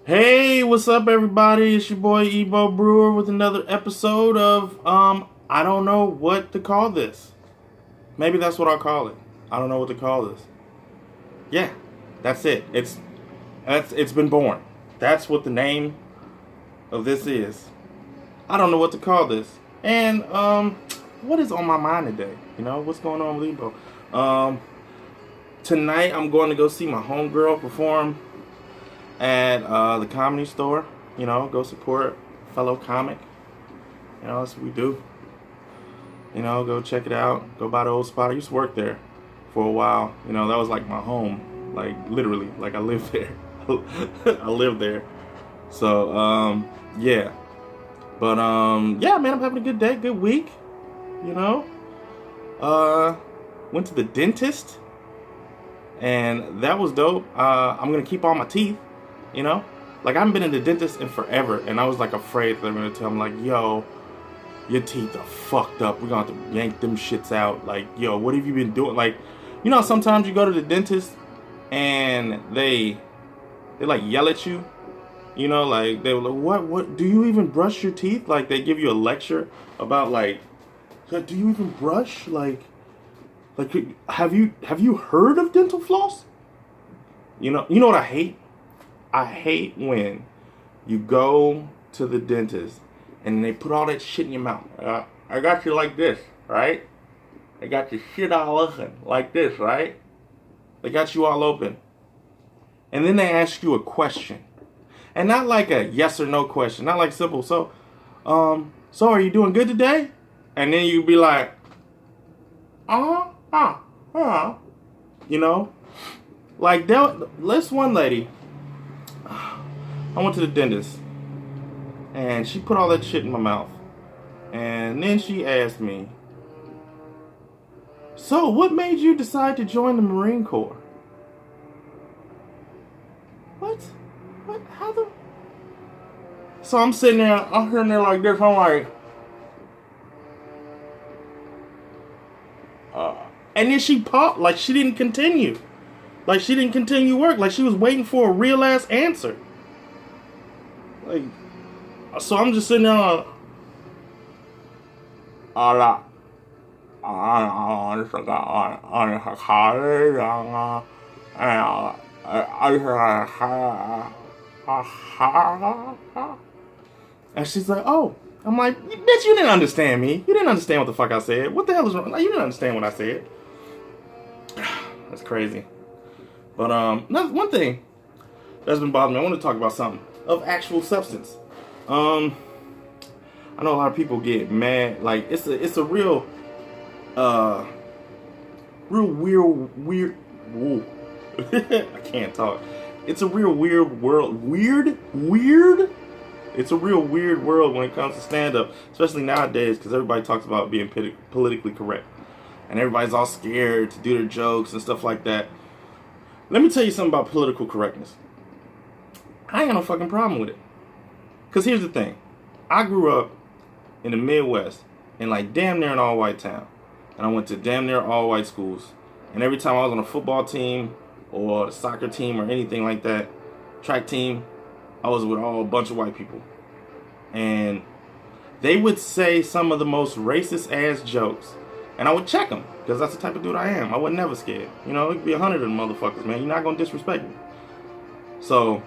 Hey, what's up, everybody? It's your boy Ebo Brewer with another episode of I don't know what to call this. Maybe that's what I'll call it. I don't know what to call this. Yeah, that's it. It's been born. That's what the name of this is. I don't know what to call this. And what is on my mind today? You know, what's going on with Ebo? Tonight I'm going to go see my homegirl perform at the Comedy Store. You know, go support a fellow comic. You know, that's what we do. You know, go check it out. Go by the old spot. I used to work there for a while. You know, that was like my home. Like, literally. Like, I lived there. I lived there. So, yeah. But, yeah, man, I'm having a good day. Good week. You know. Went to the dentist. And that was dope. I'm going to keep all my teeth. You know, like I haven't been in the dentist in forever, and I was like afraid that they're gonna tell me like, "Yo, your teeth are fucked up. We're gonna have to yank them shits out." Like, yo, what have you been doing? Like, you know, sometimes you go to the dentist and they like yell at you. You know, like they were like, "What? Do you even brush your teeth?" Like they give you a lecture about like, "Do you even brush? Like, have you heard of dental floss?" You know what I hate? I hate when you go to the dentist and they put all that shit in your mouth. I got you like this, right? They got your shit all open like this, right? They got you all open. And then they ask you a question. And not like a yes or no question. Not like simple. So are you doing good today? And then you be like, you know? Like, this one lady, I went to the dentist, and she put all that shit in my mouth. And then she asked me, "So, what made you decide to join the Marine Corps?" What? How the... So I'm sitting there like this, I'm like... And then she paused, like she didn't continue. Like she didn't continue work, like she was waiting for a real-ass answer. Like, so I'm just sitting there like, and she's like, "Oh." I'm like, "Bitch, you didn't understand me. You didn't understand what the fuck I said. What the hell is wrong? Like, you didn't understand what I said." That's crazy. But one thing that's been bothering me, I want to talk about something of actual substance. I know a lot of people get mad. Like it's a real weird. Whoa. I can't talk. It's a real weird world. Weird. It's a real weird world when it comes to stand-up, especially nowadays, because everybody talks about being politically correct, and everybody's all scared to do their jokes and stuff like that. Let me tell you something about political correctness. I ain't got no fucking problem with it. Because here's the thing. I grew up in the Midwest in like damn near an all-white town. And I went to damn near all-white schools. And every time I was on a football team or a soccer team or anything like that, track team, I was with a bunch of white people. And they would say some of the most racist-ass jokes. And I would check them, because that's the type of dude I am. I was never scared. You know, it could be 100 of them motherfuckers, man. You're not going to disrespect me. So,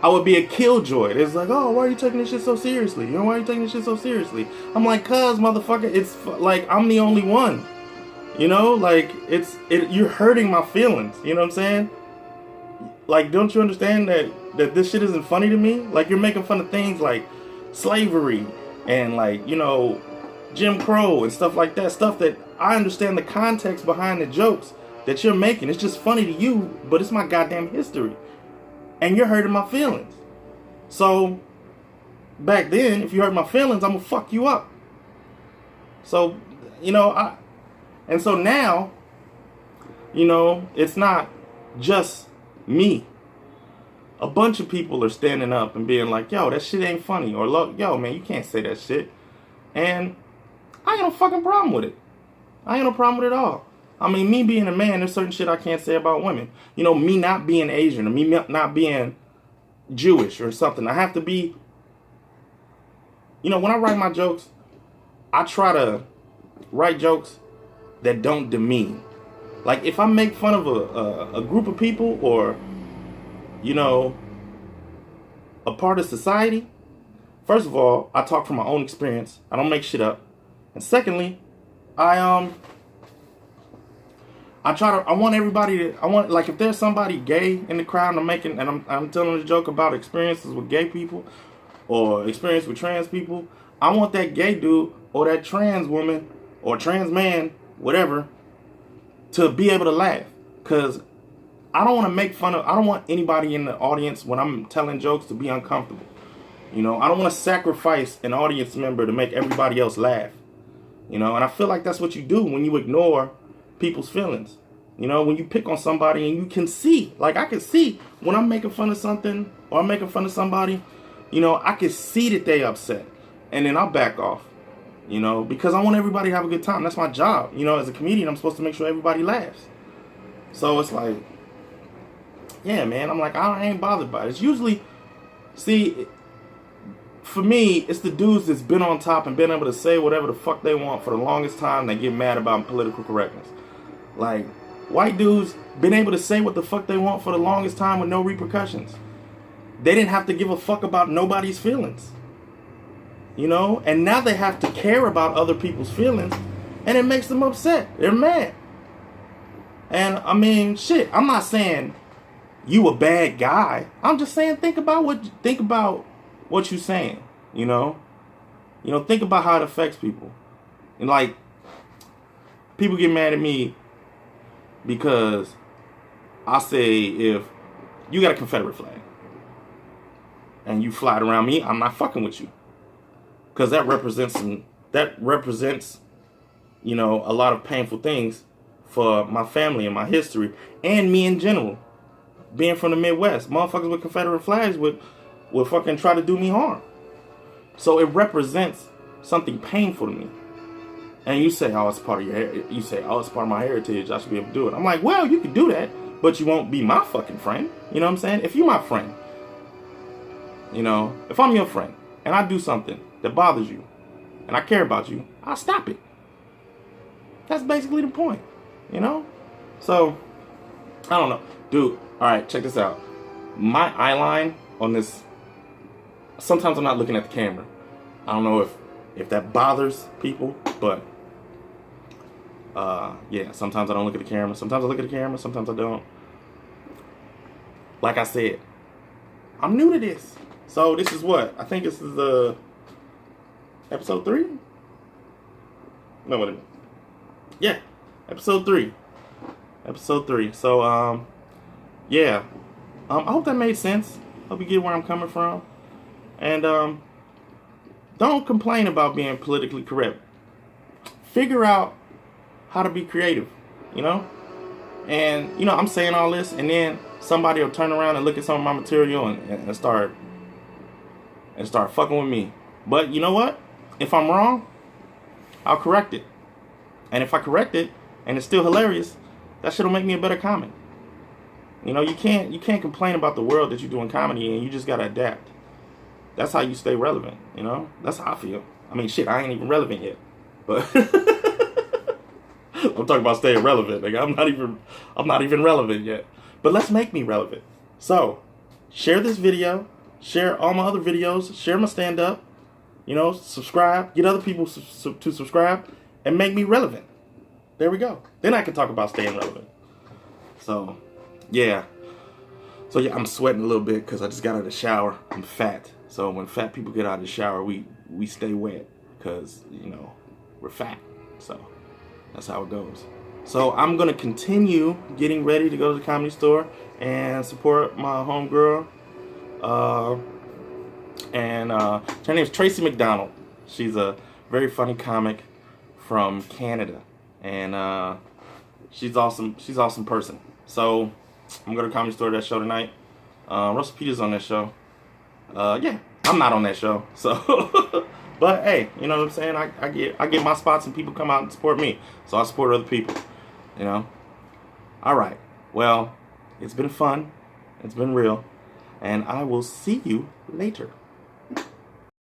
I would be a killjoy. It's like, "Oh, why are you taking this shit so seriously? You know, why are you taking this shit so seriously?" I'm like, "Cuz, motherfucker, it's like, I'm the only one. You know, like, you're hurting my feelings. You know what I'm saying? Like, don't you understand that this shit isn't funny to me? Like, you're making fun of things like slavery and, like, you know, Jim Crow and stuff like that. Stuff that I understand the context behind the jokes that you're making. It's just funny to you, but it's my goddamn history. And you're hurting my feelings. So, back then, if you hurt my feelings, I'm gonna fuck you up. So, you know, and so now, you know, it's not just me. A bunch of people are standing up and being like, "Yo, that shit ain't funny." Or, "Yo, man, you can't say that shit." And I ain't no fucking problem with it. I ain't no problem with it at all. I mean, me being a man, there's certain shit I can't say about women. You know, me not being Asian, or me not being Jewish or something. I have to be, when I write my jokes, I try to write jokes that don't demean. Like, if I make fun of a group of people or, a part of society, first of all, I talk from my own experience. I don't make shit up. And secondly, I want everybody to, like, if there's somebody gay in the crowd and I'm telling a joke about experiences with gay people or experience with trans people, I want that gay dude or that trans woman or trans man, whatever, to be able to laugh. Because I don't want to make fun of, I don't want anybody in the audience when I'm telling jokes to be uncomfortable. I don't want to sacrifice an audience member to make everybody else laugh. And I feel like that's what you do when you ignore people's feelings. When you pick on somebody and you can see, like I can see when I'm making fun of something or I'm making fun of somebody, I can see that they upset. And then I'll back off, because I want everybody to have a good time. That's my job. As a comedian, I'm supposed to make sure everybody laughs. So it's like, yeah, man, I'm like, I ain't bothered by it. It's usually, for me, it's the dudes that's been on top and been able to say whatever the fuck they want for the longest time that get mad about political correctness. Like, white dudes been able to say what the fuck they want for the longest time with no repercussions. They didn't have to give a fuck about nobody's feelings. And now they have to care about other people's feelings, and it makes them upset. They're mad. And I mean, shit, I'm not saying you a bad guy. I'm just saying think about what you're saying, think about how it affects people. And like, people get mad at me because I say, if you got a Confederate flag and you fly it around me, I'm not fucking with you. Because that represents, a lot of painful things for my family and my history and me in general. Being from the Midwest, motherfuckers with Confederate flags would fucking try to do me harm. So it represents something painful to me. And you say, oh, it's part of my heritage, I should be able to do it. I'm like, well, you can do that, but you won't be my fucking friend. You know what I'm saying? If you're my friend, if I'm your friend and I do something that bothers you and I care about you, I'll stop it. That's basically the point, So, I don't know. Dude, alright, check this out. My eyeline on this, sometimes I'm not looking at the camera. I don't know if that bothers people, but yeah, sometimes I don't look at the camera. Sometimes I look at the camera, sometimes I don't. Like I said, I'm new to this. So this is what? I think this is episode 3? No, wait a minute. Yeah, episode 3. Episode 3. So, yeah. I hope that made sense. Hope you get where I'm coming from. And, don't complain about being politically correct. Figure out how to be creative, And, I'm saying all this, and then somebody will turn around and look at some of my material and start fucking with me. But you know what? If I'm wrong, I'll correct it. And if I correct it and it's still hilarious, that shit'll make me a better comic. You can't complain about the world that you do in comedy, and you just gotta adapt. That's how you stay relevant, That's how I feel. I mean, shit, I ain't even relevant yet. But I'm talking about staying relevant. Like, I'm not even relevant yet. But let's make me relevant. So, share this video, share all my other videos, share my stand-up, subscribe, get other people to subscribe, and make me relevant. There we go. Then I can talk about staying relevant. So, yeah. So, yeah, I'm sweating a little bit because I just got out of the shower. I'm fat. So, when fat people get out of the shower, we stay wet because, we're fat. So, that's how it goes. So, I'm going to continue getting ready to go to the Comedy Store and support my homegirl. Her name is Tracy McDonald. She's a very funny comic from Canada. And she's awesome. She's an awesome person. So, I'm going to the Comedy Store that show tonight. Russell Peters on that show. Yeah, I'm not on that show. So, but hey, you know what I'm saying? I get my spots and people come out and support me. So I support other people, All right. Well, it's been fun. It's been real. and I will see you later.